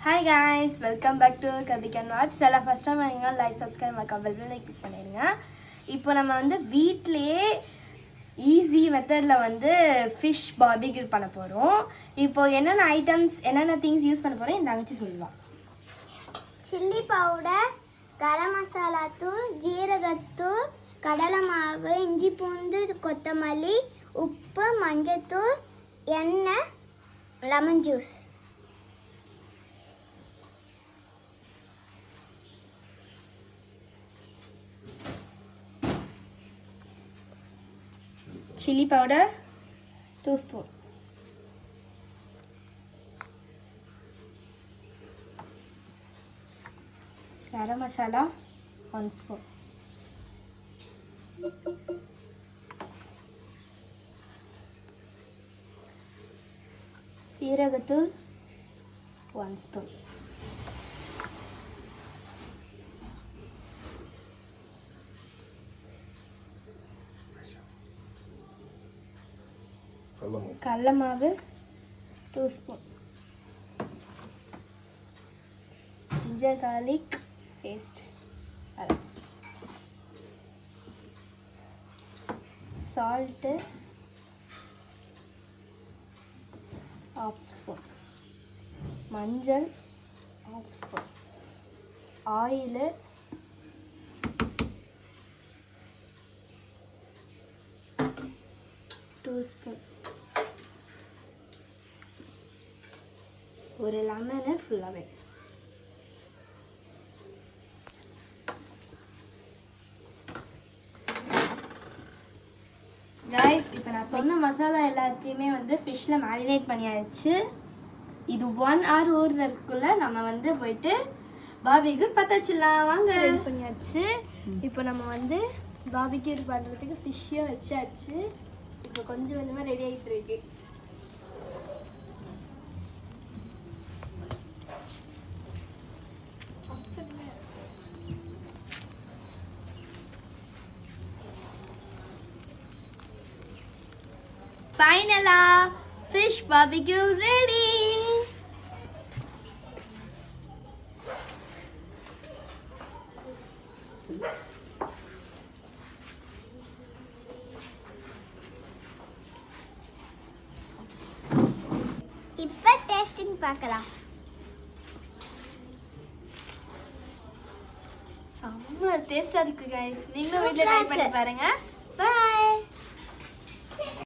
Hi guys, welcome back to Kabik and Watch. Sala first time நீங்க like subscribe பண்ண bell click பண்ணிருங்க. இப்போ நம்ம வந்து வீட்லயே ஈஸி மெத்தட்ல வந்து fish barbecue பண்ண போறோம். இப்போ என்னென்ன ஐட்டம்ஸ் என்னென்ன things யூஸ் பண்ண போறோம் இந்த அங்கச்சி சொல்லுவா. சில்லி பவுடர், கரம் மசாலா தூள், ஜீரகத்தூள், கடலை மாவு, இஞ்சி பூண்டு, கொத்தமல்லி, உப்பு, மஞ்சள்தூள், எண்ணெய், lemon juice. Chili powder 2 spoon. Garam masala 1 spoon. Seeragathul 1 spoon. கடலை மாவு 2 spoon. Ginger garlic paste 1 spoon. Salt 1/2 spoon. மஞ்சள் 1/2 spoon. Oil 2 spoon. ஒரு லெமனை ஃபுல்லாகவே கைஸ் இப்போ நான் சொன்ன மசாலா எல்லாத்தையுமே வந்து ஃபிஷ்ஷில் மேரினேட் பண்ணியாச்சு. இது 1 hour ஊறுறதுக்குள்ள நம்ம வந்து போயிட்டு பாபிக்யூ பற்ற வச்சிடலாம். வாங்க ரெடி பண்ணியாச்சு. இப்போ நம்ம வந்து பாபிக்யூ பண்ணுறதுக்கு ஃபிஷ்ஷையும் வச்சாச்சு. இப்போ கொஞ்சம் கொஞ்சமாக ரெடி ஆகிட்டு இருக்கு. Finally, fish barbecue ready. இப்போ டேஸ்டிங் பார்க்கலாம். செம்ம டேஸ்டா இருக்கு गाइस. நீங்களும் வீட்ல ட்ரை பண்ணி பாருங்க.